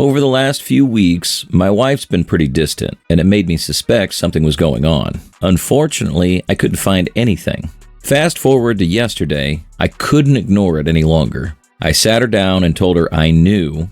Over the last few weeks, my wife's been pretty distant, and it made me suspect something was going on. Unfortunately, I couldn't find anything. Fast forward to yesterday, I couldn't ignore it any longer. I sat her down and told her I knew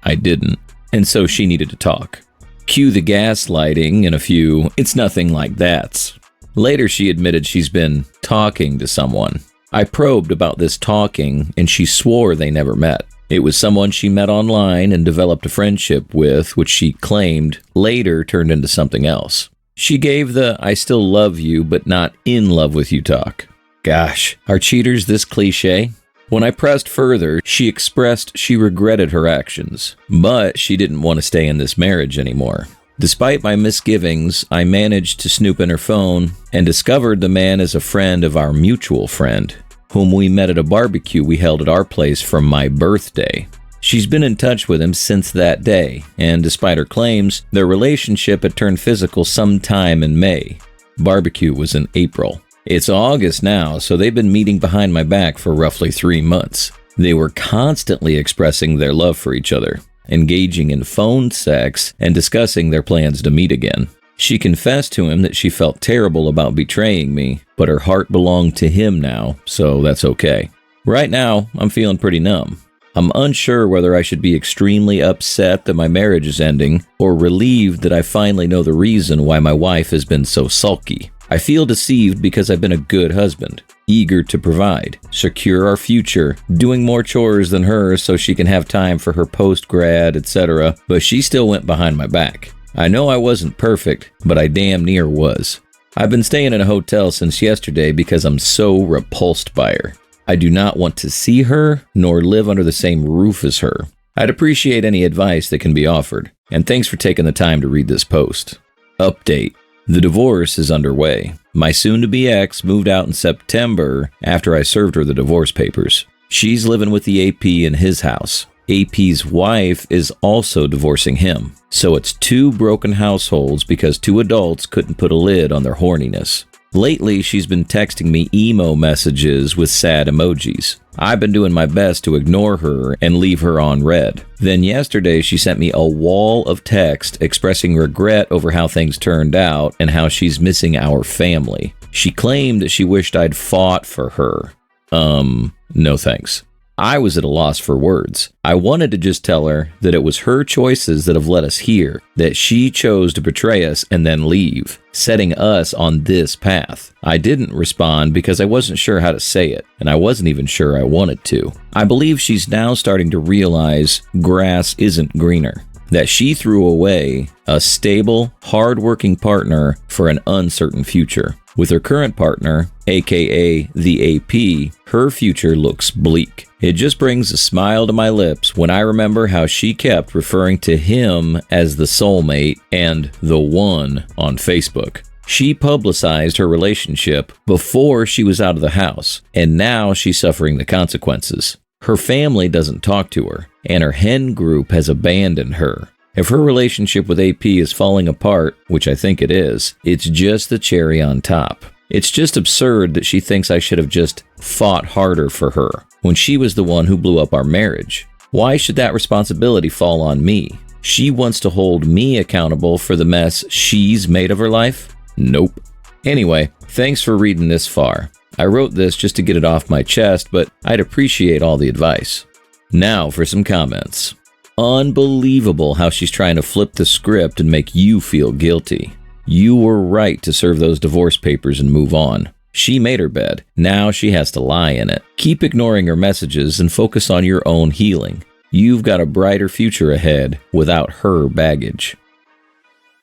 I didn't, and so she needed to talk. Cue the gaslighting and a few, "it's nothing like that's." Later, she admitted she's been talking to someone. I probed about this talking, and she swore they never met. It was someone she met online and developed a friendship with, which she claimed later turned into something else. She gave the "I still love you, but not in love with you" talk. Gosh, are cheaters this cliche? When I pressed further, she expressed she regretted her actions, but she didn't want to stay in this marriage anymore. Despite my misgivings, I managed to snoop in her phone and discovered the man is a friend of our mutual friend, whom we met at a barbecue we held at our place for my birthday. She's been in touch with him since that day, and despite her claims, their relationship had turned physical sometime in May. Barbecue was in April. It's August now, so they've been meeting behind my back for roughly 3 months. They were constantly expressing their love for each other, engaging in phone sex, and discussing their plans to meet again. She confessed to him that she felt terrible about betraying me, but her heart belonged to him now, so that's okay. Right now, I'm feeling pretty numb. I'm unsure whether I should be extremely upset that my marriage is ending, or relieved that I finally know the reason why my wife has been so sulky. I feel deceived because I've been a good husband, eager to provide, secure our future, doing more chores than her so she can have time for her post-grad, etc., but she still went behind my back. I know I wasn't perfect, but I damn near was. I've been staying in a hotel since yesterday because I'm so repulsed by her. I do not want to see her, nor live under the same roof as her. I'd appreciate any advice that can be offered, and thanks for taking the time to read this post. Update. The divorce is underway. My soon-to-be ex moved out in September after I served her the divorce papers. She's living with the AP in his house. AP's wife is also divorcing him. So it's 2 broken households because 2 adults couldn't put a lid on their horniness. Lately, she's been texting me emo messages with sad emojis. I've been doing my best to ignore her and leave her on red. Then yesterday, she sent me a wall of text expressing regret over how things turned out and how she's missing our family. She claimed that she wished I'd fought for her. No thanks. I was at a loss for words. I wanted to just tell her that it was her choices that have led us here, that she chose to betray us and then leave, setting us on this path. I didn't respond because I wasn't sure how to say it, and I wasn't even sure I wanted to. I believe she's now starting to realize grass isn't greener, that she threw away a stable, hard-working partner for an uncertain future. With her current partner, aka the AP, her future looks bleak. It just brings a smile to my lips when I remember how she kept referring to him as the soulmate and the one on Facebook. She publicized her relationship before she was out of the house, and now she's suffering the consequences. Her family doesn't talk to her, and her hen group has abandoned her. If her relationship with AP is falling apart, which I think it is, it's just the cherry on top. It's just absurd that she thinks I should have just fought harder for her when she was the one who blew up our marriage. Why should that responsibility fall on me? She wants to hold me accountable for the mess she's made of her life? Nope. Anyway, thanks for reading this far. I wrote this just to get it off my chest, but I'd appreciate all the advice. Now for some comments. Unbelievable how she's trying to flip the script and make you feel guilty. You were right to serve those divorce papers and move on. She made her bed. Now she has to lie in it. Keep ignoring her messages and focus on your own healing. You've got a brighter future ahead without her baggage.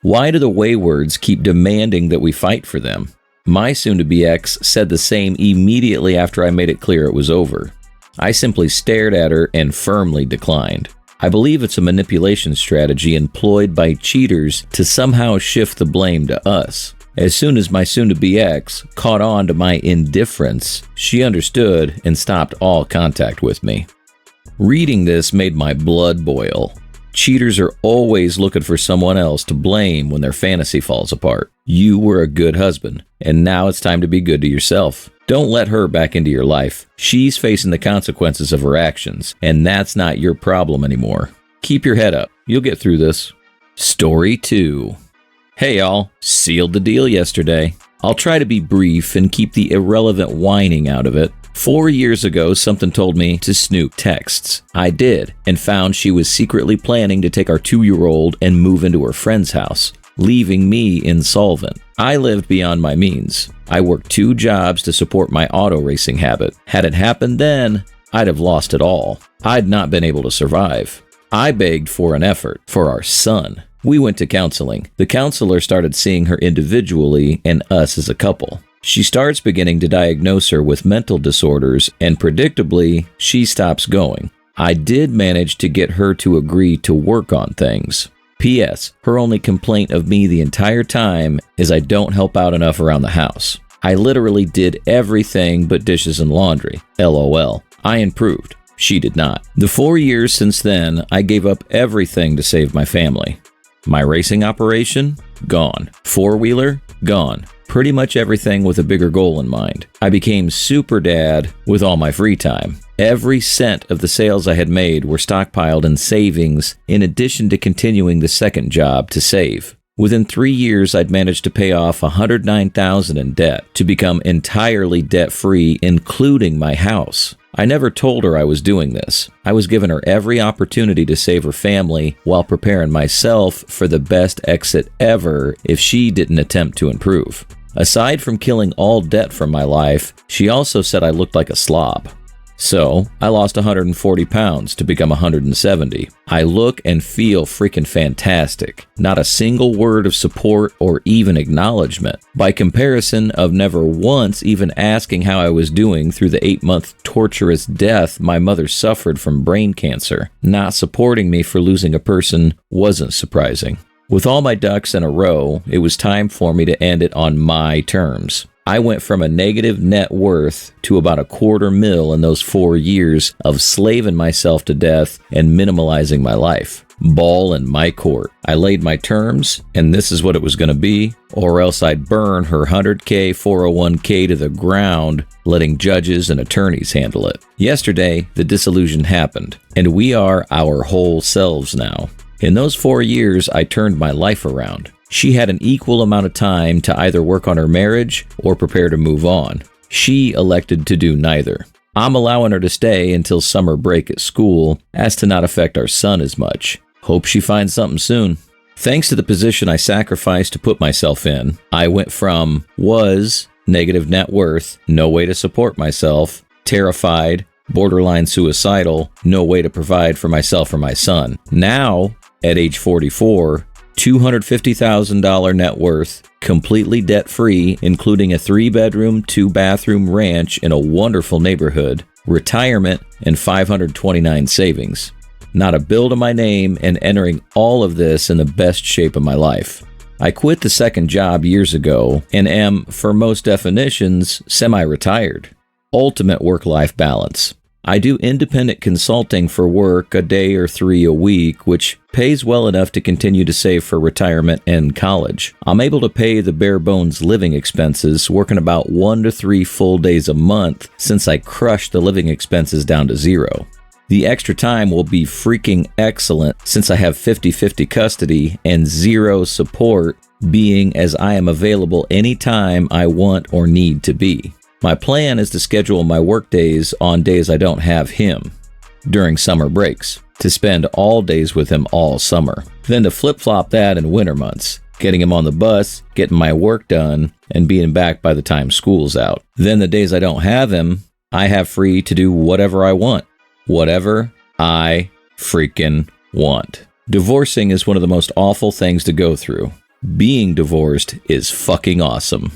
Why do the waywards keep demanding that we fight for them? My soon-to-be ex said the same immediately after I made it clear it was over. I simply stared at her and firmly declined. I believe it's a manipulation strategy employed by cheaters to somehow shift the blame to us. As soon as my soon-to-be ex caught on to my indifference, she understood and stopped all contact with me. Reading this made my blood boil. Cheaters are always looking for someone else to blame when their fantasy falls apart. You were a good husband, and now it's time to be good to yourself. Don't let her back into your life. She's facing the consequences of her actions, and that's not your problem anymore. Keep your head up. You'll get through this. Story 2. Hey y'all, sealed the deal yesterday. I'll try to be brief and keep the irrelevant whining out of it. 4 years ago, something told me to snoop texts. I did, and found she was secretly planning to take our 2-year-old and move into her friend's house, leaving me insolvent. I lived beyond my means. I worked 2 jobs to support my auto racing habit. Had it happened then, I'd have lost it all. I'd not been able to survive. I begged for an effort for our son. We went to counseling. The counselor started seeing her individually and us as a couple. She starts beginning to diagnose her with mental disorders, and predictably, she stops going. I did manage to get her to agree to work on things. P.S. Her only complaint of me the entire time is I don't help out enough around the house. I literally did everything but dishes and laundry. LOL. I improved. She did not. The 4 years since then, I gave up everything to save my family. My racing operation? Gone. 4-wheeler? Gone. Pretty much everything with a bigger goal in mind. I became super dad with all my free time. Every cent of the sales I had made were stockpiled in savings, in addition to continuing the second job to save. Within 3 years, I'd managed to pay off $109,000 in debt to become entirely debt-free, including my house. I never told her I was doing this. I was giving her every opportunity to save her family while preparing myself for the best exit ever if she didn't attempt to improve. Aside from killing all debt from my life, she also said I looked like a slob. So, I lost 140 pounds to become 170. I look and feel freaking fantastic. Not a single word of support or even acknowledgement. By comparison of never once even asking how I was doing through the 8-month torturous death my mother suffered from brain cancer. Not supporting me for losing a person wasn't surprising. With all my ducks in a row, it was time for me to end it on my terms. I went from a negative net worth to about $250,000 in those 4 years of slaving myself to death and minimalizing my life. Ball in my court. I laid my terms, and this is what it was going to be, or else I'd burn her $100K 401k to the ground, letting judges and attorneys handle it. Yesterday, the dissolution happened, and we are our whole selves now. In those 4 years, I turned my life around. She had an equal amount of time to either work on her marriage or prepare to move on. She elected to do neither. I'm allowing her to stay until summer break at school as to not affect our son as much. Hope she finds something soon. Thanks to the position I sacrificed to put myself in, I went from was negative net worth, no way to support myself, terrified, borderline suicidal, no way to provide for myself or my son. Now, at age 44, $250,000 net worth, completely debt-free, including a 3-bedroom, 2-bathroom ranch in a wonderful neighborhood, retirement, and $529 savings. Not a bill to my name, and entering all of this in the best shape of my life. I quit the second job years ago and am, for most definitions, semi-retired. Ultimate work-life balance. I do independent consulting for work a day or 3 a week, which pays well enough to continue to save for retirement and college. I'm able to pay the bare bones living expenses, working about 1 to 3 full days a month since I crushed the living expenses down to 0. The extra time will be freaking excellent since I have 50-50 custody and 0 support, being as I am available anytime I want or need to be. My plan is to schedule my work days on days I don't have him during summer breaks, to spend all days with him all summer. Then to flip-flop that in winter months, getting him on the bus, getting my work done, and being back by the time school's out. Then the days I don't have him, I have free to do whatever I want. Whatever I freaking want. Divorcing is one of the most awful things to go through. Being divorced is fucking awesome.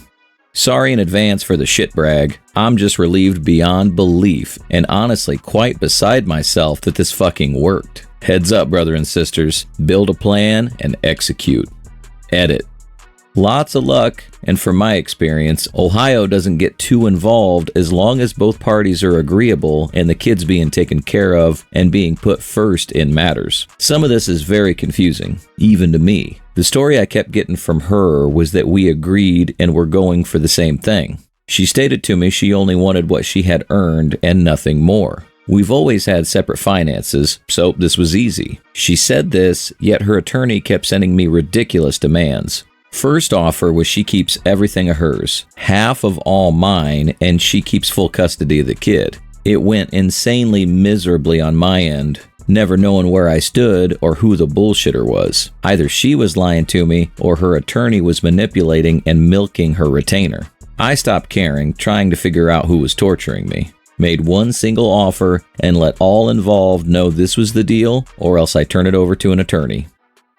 Sorry in advance for the shit brag. I'm just relieved beyond belief and honestly quite beside myself that this fucking worked. Heads up, brother and sisters. Build a plan and execute. Edit. Lots of luck, and from my experience, Ohio doesn't get too involved as long as both parties are agreeable and the kids being taken care of and being put first in matters. Some of this is very confusing, even to me. The story I kept getting from her was that we agreed and were going for the same thing. She stated to me she only wanted what she had earned and nothing more. We've always had separate finances, so this was easy. She said this, yet her attorney kept sending me ridiculous demands. First offer was she keeps everything of hers, half of all mine, and she keeps full custody of the kid. It went insanely miserably on my end, never knowing where I stood or who the bullshitter was. Either she was lying to me or her attorney was manipulating and milking her retainer. I stopped caring, trying to figure out who was torturing me. Made one single offer and let all involved know this was the deal, or else I turn it over to an attorney.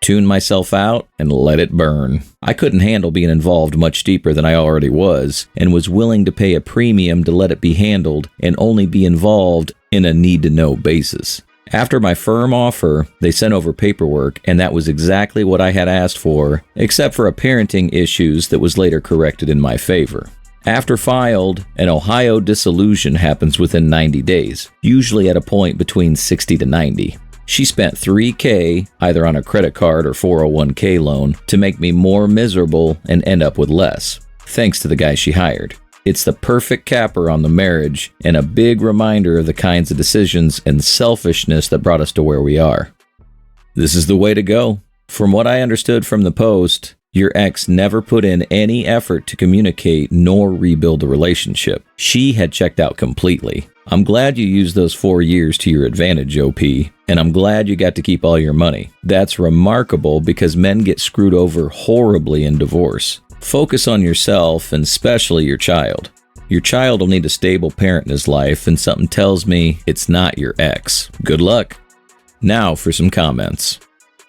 Tune myself out and let it burn. I couldn't handle being involved much deeper than I already was, and was willing to pay a premium to let it be handled and only be involved in a need-to-know basis. After my firm offer, they sent over paperwork, and that was exactly what I had asked for, except for a parenting issues that was later corrected in my favor. After filed, an Ohio dissolution happens within 90 days, usually at a point between 60 to 90. She spent $3,000, either on a credit card or 401k loan, to make me more miserable and end up with less, thanks to the guy she hired. It's the perfect capper on the marriage and a big reminder of the kinds of decisions and selfishness that brought us to where we are. This is the way to go. From what I understood from the post, your ex never put in any effort to communicate nor rebuild the relationship. She had checked out completely. I'm glad you used those 4 years to your advantage, OP, and I'm glad you got to keep all your money. That's remarkable because men get screwed over horribly in divorce. Focus on yourself and especially your child. Your child will need a stable parent in his life, and something tells me it's not your ex. Good luck. Now for some comments.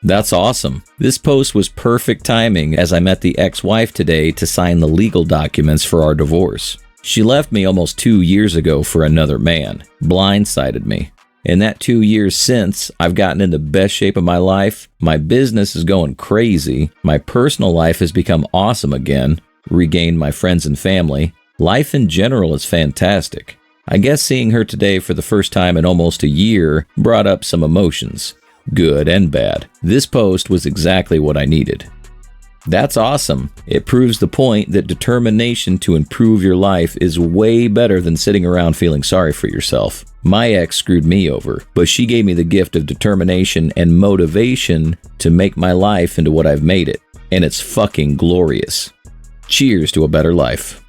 That's awesome. This post was perfect timing as I met the ex-wife today to sign the legal documents for our divorce. She left me almost 2 years ago for another man. Blindsided me. In that 2 years since, I've gotten in the best shape of my life. My business is going crazy. My personal life has become awesome again. Regained my friends and family. Life in general is fantastic. I guess seeing her today for the first time in almost a year brought up some emotions. Good and bad. This post was exactly what I needed. That's awesome. It proves the point that determination to improve your life is way better than sitting around feeling sorry for yourself. My ex screwed me over, but she gave me the gift of determination and motivation to make my life into what I've made it. And it's fucking glorious. Cheers to a better life.